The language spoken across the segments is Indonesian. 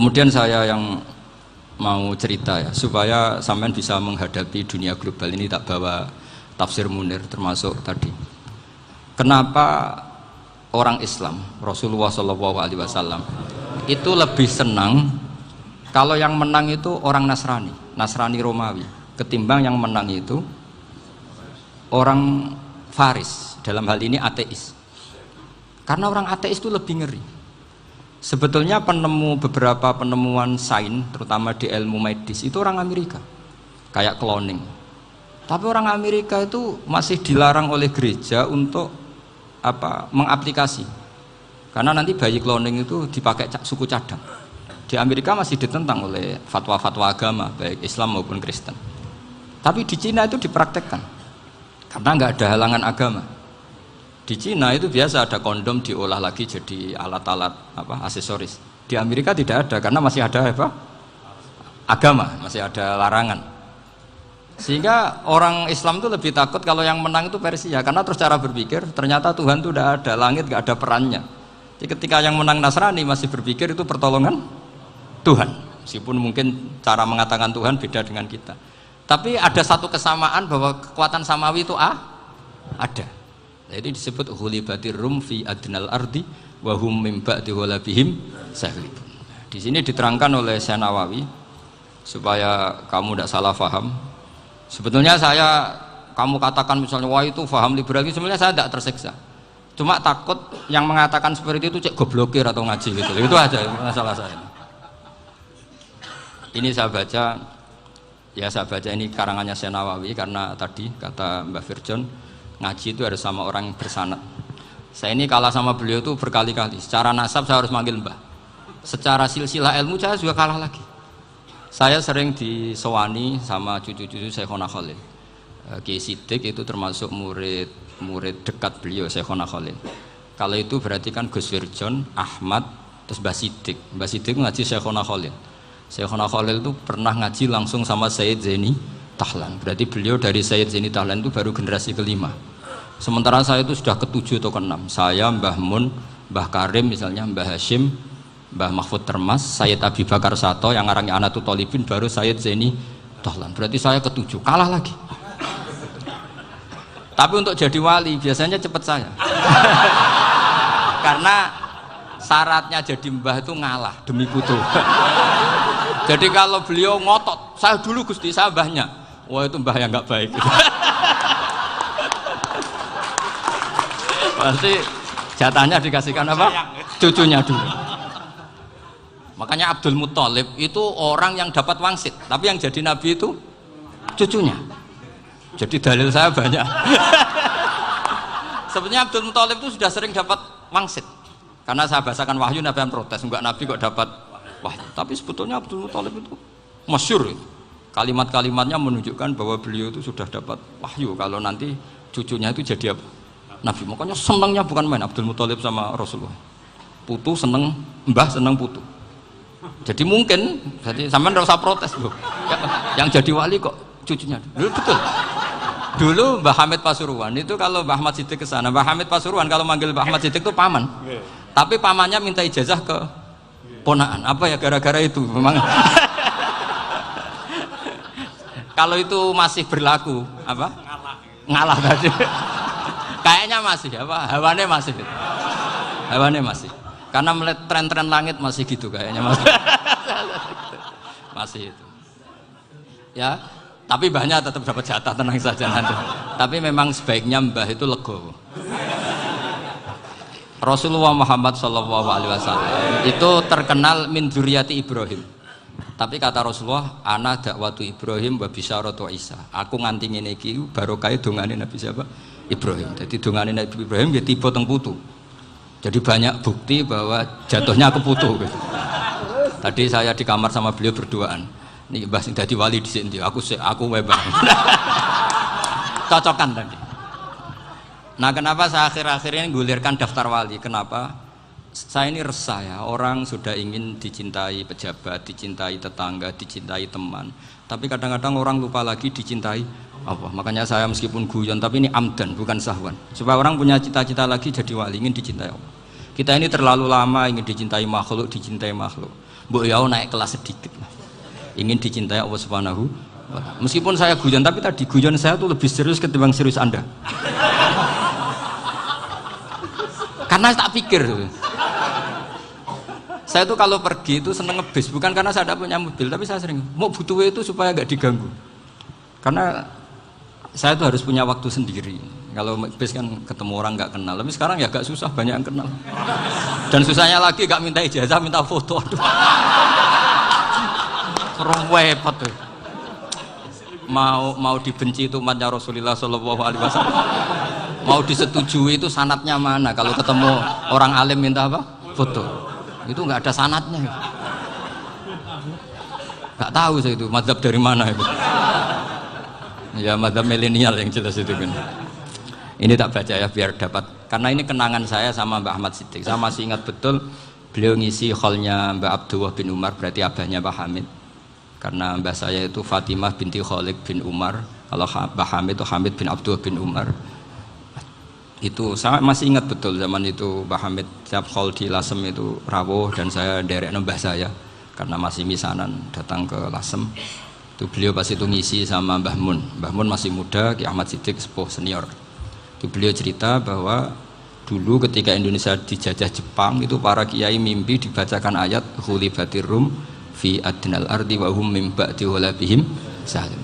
Kemudian saya yang mau cerita ya, supaya sampean bisa menghadapi dunia global ini, tak bawa tafsir Munir termasuk tadi. Kenapa orang Islam, Rasulullah SAW itu lebih senang kalau yang menang itu orang Nasrani Romawi, ketimbang yang menang itu orang Faris, dalam hal ini ateis. Karena orang ateis itu lebih ngeri. Sebetulnya beberapa penemuan sains, terutama di ilmu medis, itu orang Amerika, kayak cloning. Tapi orang Amerika itu masih dilarang oleh gereja untuk mengaplikasi. Karena nanti bayi cloning itu dipakai suku cadang. Di Amerika masih ditentang oleh fatwa-fatwa agama, baik Islam maupun Kristen. Tapi di Cina itu dipraktekkan, karena nggak ada halangan agama. Di Cina itu biasa ada kondom diolah lagi jadi alat-alat aksesoris. Di Amerika tidak ada, karena masih ada agama, masih ada larangan. Sehingga orang Islam itu lebih takut kalau yang menang itu Persia, karena terus cara berpikir ternyata Tuhan itu tidak ada, langit nggak ada perannya. Jadi ketika yang menang Nasrani masih berpikir itu pertolongan Tuhan, meskipun mungkin cara mengatakan Tuhan beda dengan kita. Tapi ada satu kesamaan bahwa kekuatan samawi itu ada. Jadi disebut ghulibatir rum fi adnal ardi wa hum min ba'di ghalabihim saghlibun. Di sini diterangkan oleh Syekh Nawawi supaya kamu tidak salah paham. Sebetulnya kamu katakan misalnya wah itu paham liberalisme, sebenarnya saya tidak tersiksa. Cuma takut yang mengatakan seperti itu cek goblokir atau ngaji gitu. Itu aja masalah saya. Ini saya baca ini karangannya Syekh Nawawi, karena tadi kata Mbah Firjon ngaji itu harus sama orang bersanad. Saya ini kalah sama beliau itu berkali-kali. Secara nasab saya harus manggil Mbah. Secara silsilah ilmu saya juga kalah lagi. Saya sering disewani sama cucu-cucu Syekhona Khalil. Kiai Sidik itu termasuk murid dekat beliau, Syekhona Khalil. Kalau itu berarti kan Gus Firjon, Ahmad, terus Mbah Sidik. Mbah Sidik ngaji Syekhona Khalil. Syekhona Khalil itu pernah ngaji langsung sama Sayyid Zaini Tahlan. Berarti beliau dari Sayyid Zaini Tahlan itu baru generasi kelima. Sementara saya itu sudah ke-7 atau ke-6. Saya, Mbah Mun, Mbah Karim misalnya, Mbah Hashim, Mbah Mahfud Termas, Sayyid Abi Bakar Sato yang arangnya Anatul Tolibin, baru Sayyid Zaini Tahlan. Berarti saya ke-7, kalah lagi. Tapi untuk jadi wali biasanya cepat saya. Karena syaratnya jadi mbah itu ngalah demi putu. Jadi kalau beliau ngotot, saya dulu Gusti, saya mbahnya. Wah itu mbah yang nggak baik. Pasti jatahnya dikasihkan apa? Cucunya dulu. Makanya Abdul Muthalib itu orang yang dapat wangsit, tapi yang jadi nabi itu cucunya. Jadi dalil saya banyak. Sebenarnya Abdul Muthalib itu sudah sering dapat wangsit. Karena saya bahasakan wahyu, Nabi yang protes, enggak nabi kok dapat wahyu. Tapi sebetulnya Abdul Muthalib itu masyhur. Kalimat-kalimatnya menunjukkan bahwa beliau itu sudah dapat wahyu kalau nanti cucunya itu jadi apa? Nabi. Makanya senangnya bukan main Abdul Muthalib sama Rasulullah. Putu seneng, mbah seneng putu. Jadi mungkin, jadi sampean enggak usah protes loh. Yang jadi wali kok cucunya. Betul. Dulu Mbah Hamid Pasuruan itu kalau Mbah Ahmad Siddiq ke sana, Mbah Hamid Pasuruan kalau manggil Mbah Ahmad Siddiq itu paman. Tapi pamannya minta ijazah ke ponaan. Apa ya gara-gara itu memang. Kalau itu masih berlaku apa? Ngalah tadi. Kayaknya masih hawane masih. Hawane masih. Karena melihat tren-tren langit masih gitu kayaknya masih. Masih itu. Ya. Tapi mbahnya tetap dapat jatah, tenang saja nanti. Tapi memang sebaiknya mbah itu legowo. Rasulullah Muhammad SAW itu terkenal min dzurriyyati Ibrahim. Tapi kata Rasulullah, ana dakwatu Ibrahim wa bisyaratu Isa. Aku nganti ngene iki barokah dongane Nabi siapa? Ibrahim. Jadi dongane Nabi Ibrahim ya tiba teng putu. Jadi banyak bukti bahwa jatuhnya ke putu gitu. Tadi saya di kamar sama beliau berduaan. Nih Mbah sing dadi wali dhisik ndi? Aku wae Mbah. Cocokan tadi. Nah, kenapa saya akhir-akhir ini gulirkan daftar wali? Kenapa? Saya ini resah ya, orang sudah ingin dicintai pejabat, dicintai tetangga, dicintai teman. Tapi kadang-kadang orang lupa lagi dicintai Allah. Makanya saya meskipun guyon, tapi ini amdan, bukan sahwan. Supaya orang punya cita-cita lagi jadi wali, ingin dicintai Allah. Kita ini terlalu lama ingin dicintai makhluk. Mbok ya naik kelas sedikit lah. Ingin dicintai Allah Subhanahu wa Ta'ala. Meskipun saya guyon, tapi tadi guyon saya tuh lebih serius ketimbang serius Anda. Karena tak pikir. Saya tuh kalau pergi itu seneng ngebis, bukan karena saya tidak punya mobil, tapi saya sering mau butuh itu supaya gak diganggu. Karena saya tuh harus punya waktu sendiri. Kalau bis kan ketemu orang nggak kenal, tapi sekarang ya agak susah, banyak yang kenal. Dan susahnya lagi gak minta ijazah, minta foto. Aduh. Repot tuh. Mau dibenci itu umatnya Rasulullah Shallallahu Alaihi Wasallam. Mau disetujui itu sanatnya mana? Kalau ketemu orang alim minta apa? Foto. Itu nggak ada sanatnya. Nggak tahu saya itu mazhab dari mana itu. Ya mazhab milenial yang jelas itu kan. Ini tak baca ya biar dapat, karena ini kenangan saya sama Mbak Ahmad Siddiq. Saya masih ingat betul beliau ngisi hallnya Mbak Abdullah bin Umar, berarti abahnya Mbak Hamid. Karena mbah saya itu Fatimah binti Khalid bin Umar, kalau Mbak Hamid itu Hamid bin Abdullah bin Umar. Itu saya masih ingat betul zaman itu Mbah Hamid tiap hall di Lasem itu rawuh dan saya derek mbah saya karena masih misanan datang ke Lasem. Itu beliau pas itu ngisi sama Mbah Mun. Mbah Mun masih muda, Ki Ahmad Siddiq sepuh senior. Itu beliau cerita bahwa dulu ketika Indonesia dijajah Jepang itu para kiai mimpi dibacakan ayat ghulibatir rum fi adnal ardi wa hum mim ba'di ghalabihim.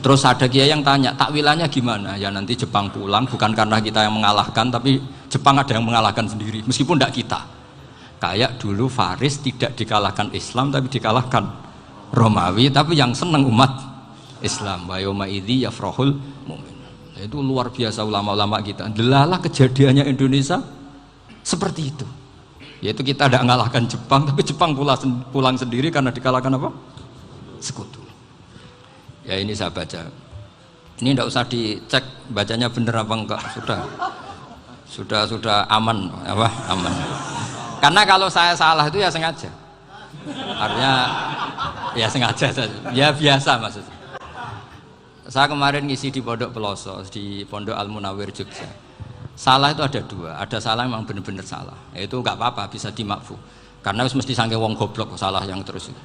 Terus ada kiai yang tanya, takwilannya gimana? Ya nanti Jepang pulang bukan karena kita yang mengalahkan, tapi Jepang ada yang mengalahkan sendiri, meskipun tidak kita. Kayak dulu Faris tidak dikalahkan Islam, tapi dikalahkan Romawi, tapi yang senang umat Islam. Wa yauma idzi yafrahul mu'min. Itu luar biasa ulama-ulama kita. Delalah kejadiannya Indonesia seperti itu. Yaitu kita tidak mengalahkan Jepang, tapi Jepang pulang sendiri karena dikalahkan apa? Sekutu. Ya ini saya baca. Ini tidak usah dicek bacanya benar apa enggak, sudah aman apa? Aman. Karena kalau saya salah itu ya sengaja. Artinya ya sengaja saja. Ya biasa maksudnya. Saya kemarin ngisi di Pondok Peloso, di Pondok Al Munawir Jogja. Salah itu ada dua, ada salah memang benar-benar salah. Itu enggak apa-apa, bisa dimakfu. Karena mesti sangke wong goblok salah yang terus itu.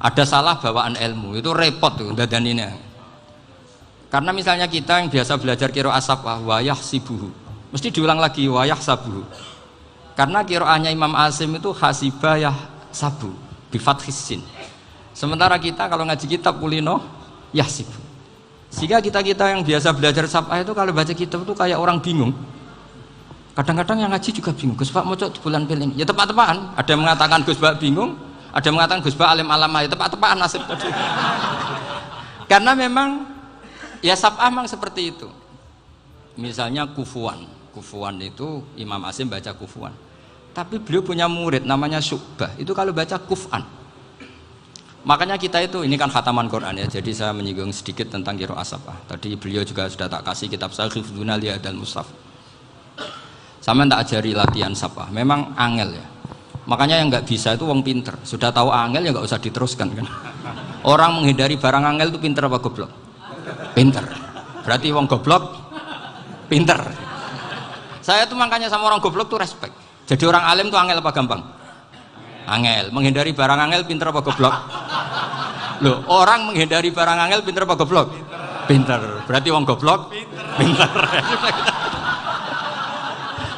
Ada salah bawaan ilmu, itu repot tuh dadaninnya. Karena misalnya kita yang biasa belajar qiraah asabah wayah sibuhu, mesti diulang lagi wayah sabuhu. Karena qiraahnya Imam Asim itu hasibah yah sabu bi fathis sin. Sementara kita kalau ngaji kitab kulino yah sibu. Sehingga kita yang biasa belajar sabah itu kalau baca kitab itu kayak orang bingung. Kadang-kadang yang ngaji juga bingung. Gus Pak mau di bulan pilih ya tepat-tepatan. Ada yang mengatakan Gus Pak bingung, ada yang mengatakan Gus Pak alim alamah, ya tepat-tepatan nasib tadi. Karena memang ya sab'ah memang seperti itu. Misalnya kufuan itu Imam Asim baca kufuan. Tapi beliau punya murid namanya Syu'bah, itu kalau baca kuf'an. Makanya kita itu, ini kan khataman Quran ya, jadi saya menyinggung sedikit tentang qiraah sab'ah. Tadi beliau juga sudah tak kasih kitab saya Hifdzuna Liyadal Mushaf. Sama tak ajari latihan sab'ah, memang angel ya. Makanya yang nggak bisa itu wong pinter, sudah tahu angel ya nggak usah diteruskan kan. Orang menghindari barang angel itu pinter apa goblok? Pinter. Berarti wong goblok pinter. Saya tuh makanya sama orang goblok tuh respect. Jadi orang alim tuh angel apa gampang? Angel. Menghindari barang angel pinter apa goblok? Loh, orang menghindari barang angel pinter apa goblok? Pinter. Berarti wong goblok pinter.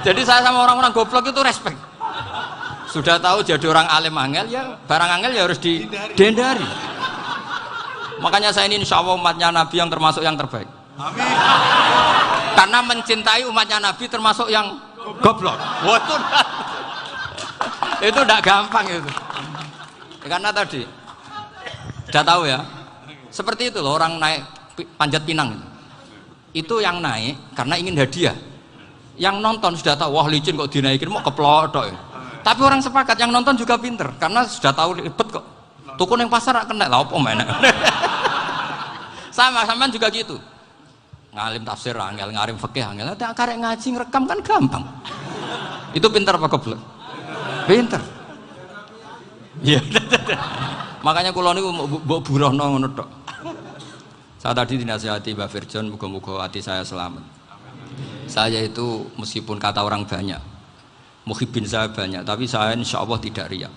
Jadi saya sama orang-orang goblok itu respect. Sudah tahu jadi orang alim angel ya barang angel ya harus dihindari. Makanya saya ini insya Allah umatnya Nabi yang termasuk yang terbaik. Amin. Karena mencintai umatnya Nabi termasuk yang goblok. Itu tidak gampang itu. Karena tadi sudah tahu ya. Seperti itu loh orang naik panjat pinang itu yang naik karena ingin hadiah. Yang nonton sudah tahu wah licin kok dinaikin mau keplodok ya. Tapi orang sepakat yang nonton juga pinter karena sudah tahu ribet kok. Tuku yang pasar kena lah apa mana. Sama juga gitu. Ngalim tafsir angel, ngalim fikih angel. Tapi karek ngaji ngerekam kan gampang. Itu pinter apa goblok? Pinter. Iya. Makanya kula niku mbok burohno ngono tok. Saya tadi dinasihati Mbak Firjon, muga-muga hati saya selamat. Saya itu meskipun kata orang banyak, muhibbin saya banyak, tapi saya insya Allah tidak riak.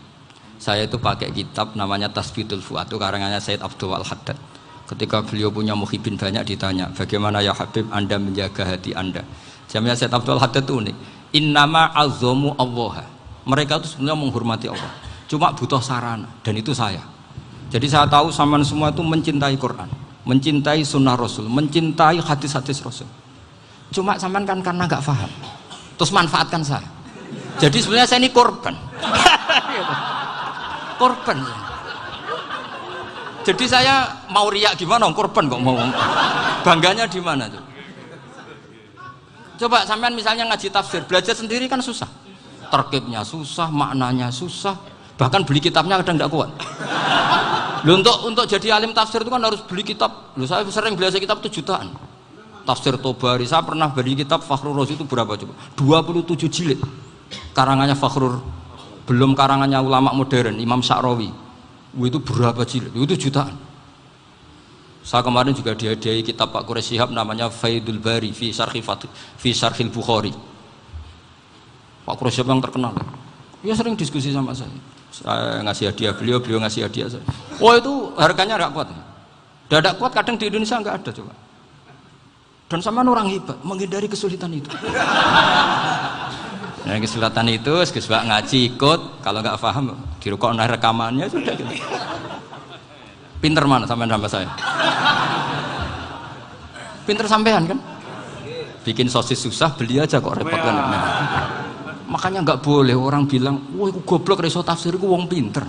Saya itu pakai kitab namanya Tasbitul Fuad, itu karangannya Said Abdul Al-Haddad. Ketika beliau punya muhibin banyak ditanya, bagaimana ya Habib Anda menjaga hati Anda? Jamnya Said Abdul Al-Haddad itu unik. Innama azzamu Allah. Mereka itu sebenarnya menghormati Allah. Cuma butuh sarana, dan itu saya. Jadi saya tahu sampean semua itu mencintai Quran, mencintai sunnah Rasul, mencintai hadis-hadis Rasul. Cuma sampean kan karena nggak paham, terus manfaatkan saya. Jadi sebenarnya saya ini korban. Korban. Jadi saya mau riak gimana? Korban kok mau. Bangganya di mana tuh? Coba sampean misalnya ngaji tafsir, belajar sendiri kan susah. Terkibnya susah, maknanya susah. Bahkan beli kitabnya kadang tidak kuat. Loh, untuk jadi alim tafsir itu kan harus beli kitab. Loh, saya sering belajar kitab itu jutaan. Tafsir Tobari, saya pernah beli kitab Fakhrur Razi itu berapa coba? 27 jilid. Karangannya Fakhrur, belum karangannya ulama modern Imam Sya'rawi. Itu berapa jilid? Itu jutaan. Saya kemarin juga dihadiahi kitab Pak Quraish Shihab namanya Faidul Bari fi Syarhil Bukhari. Pak Quraish Shihab yang terkenal. Dia sering diskusi sama saya. Saya ngasih hadiah beliau ngasih hadiah saya. Oh itu harganya nggak kuat. Tidak kuat kadang di Indonesia nggak ada coba. Dan sama orang hebat menghindari kesulitan itu. Nah, kesulitan itu, sebab ngaji ikut, kalau nggak paham dirukok rekamannya sudah gitu. Pinter mana sampean sama saya? Pinter sampean kan? Bikin sosis susah, beli aja kok repot kan? Nah, makanya nggak boleh orang bilang, wah aku goblok reso tafsir, aku wong pinter.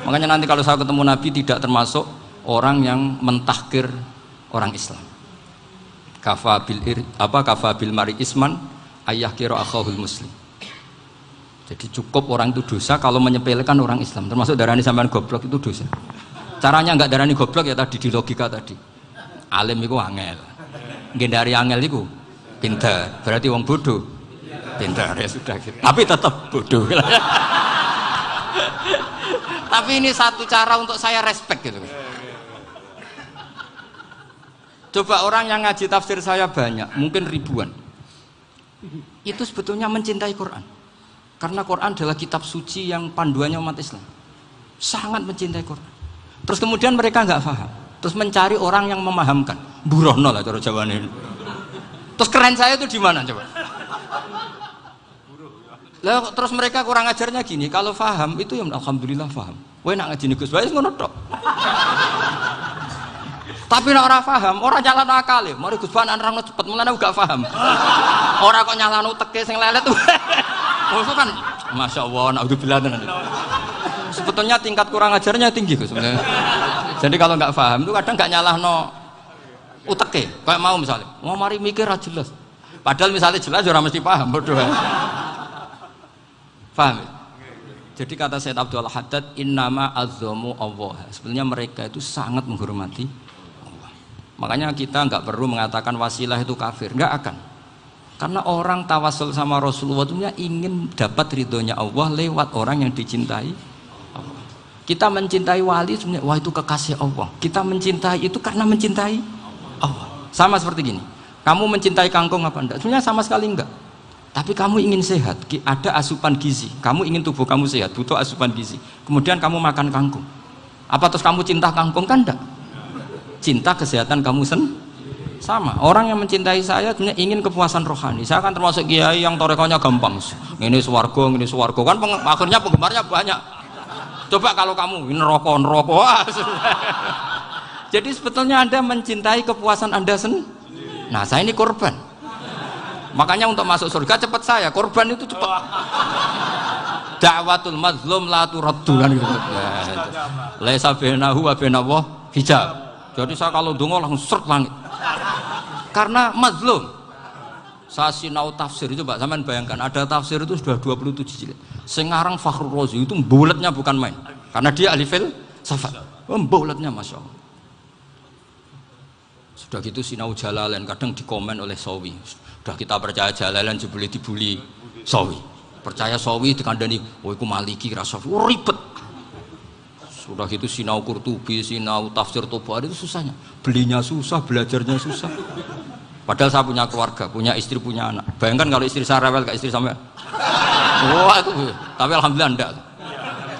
Makanya nanti kalau saya ketemu Nabi tidak termasuk orang yang mentahkir orang Islam. Kafabil mari isman ayah kira akhahul muslim. Jadi cukup orang itu dosa kalau menyepelekan orang Islam, termasuk darani sampean goblok itu dosa. Caranya nggak darani goblok ya tadi di logika tadi. Alim itu angel, gendari angel itu pinter, berarti wong bodoh pinter ya sudah gitu. Tapi tetap bodoh. Tapi ini satu cara untuk saya respect gitu. Coba orang yang ngaji tafsir saya banyak, mungkin ribuan. Itu sebetulnya mencintai Quran. Karena Quran adalah kitab suci yang panduannya umat Islam. Sangat mencintai Quran. Terus kemudian mereka nggak paham. Terus mencari orang yang memahamkan. Burono lah cara Jawa ini. Terus keren saya itu di mana coba? Lah terus mereka kurang ajarnya gini, kalau paham itu ya alhamdulillah paham. Kowe nak ngaji Gus Bae ngono tok. Tapi nek ora paham, ora nyalano akale. Mari Gus Bae nerangno cepet, mulane gak paham. Ora kok nyalano teke sing lelet. Maksud kan masyaallah naudzubillah tenan. Sebetulnya tingkat kurang ajarnya tinggi Gus sebenarnya. Jadi kalau nggak paham itu kadang nggak nyalahno uteke. Kayak mau misalnya, mau mari mikir ra jelas. Padahal misalnya jelas ora mesti paham, bodoh. Paham? Jadi kata Said Abdul Haddad, innama azzamu Allah. Sebenarnya mereka itu sangat menghormati Allah. Makanya kita nggak perlu mengatakan wasilah itu kafir, nggak akan. Karena orang tawasul sama Rasulullah itu ingin dapat ridhonya Allah lewat orang yang dicintai Allah. Kita mencintai wali sebenarnya, wah itu kekasih Allah. Kita mencintai itu karena mencintai Allah. Sama seperti gini, kamu mencintai kangkung apa enggak? Sebenarnya sama sekali enggak. Tapi kamu ingin sehat, ada asupan gizi. Kamu ingin tubuh kamu sehat, butuh asupan gizi. Kemudian kamu makan kangkung. Apa terus kamu cinta kangkung? Kan enggak. Cinta kesehatan kamu sama. Orang yang mencintai saya sebenarnya ingin kepuasan rohani. Saya kan termasuk kiai yang torekonya gampang. Ini swarga, kan akhirnya penggemarnya banyak. Coba kalau kamu ini neraka. Jadi sebetulnya Anda mencintai kepuasan Anda sendiri. Nah, saya ini korban. Makanya untuk masuk surga cepat saya, korban itu cepat. Da'watul mazlum la turaddu kan gitu. Laisa bainahu wa bainallah hijab. Jadi saya kalau dongo langsung seret langit. Karena mazlum. Saya sinau tafsir itu Pak, sampean bayangkan ada tafsir itu sudah 27 jilid. Sekarang Fakhrur Razi itu bulatnya bukan main. Karena dia ahli filsafat. Bulatnya Masya Allah. Sudah gitu sinau Jalalain kadang dikomen oleh Sawi. Sudah kita percaya Jalalain boleh dibully Sawi. Percaya Sawi dikandani, oh itu Maliki rasa ribet. Sudah gitu sinau Qurtubi, sinau tafsir Tobari itu susahnya. Belinya susah, belajarnya susah. Padahal saya punya keluarga, punya istri, punya anak. Bayangkan kalau istri saya rewel kayak istri sampai. Wah itu, tapi alhamdulillah enggak.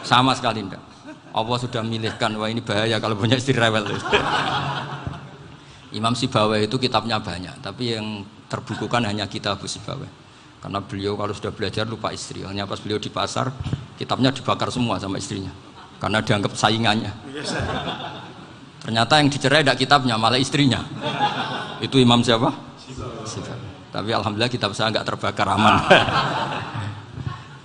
Sama sekali enggak. Allah sudah milihkan, wah ini bahaya kalau punya istri rewel. Imam Sibawai itu kitabnya banyak, tapi yang terbukukan hanya kitab Sibawai. Karena beliau kalau sudah belajar lupa istri. Hanya pas beliau di pasar, kitabnya dibakar semua sama istrinya. Karena dianggap saingannya. Ternyata yang dicerai tidak kitabnya, malah istrinya. Itu Imam siapa? Sibawai. Tapi alhamdulillah kitab saya nggak terbakar, aman.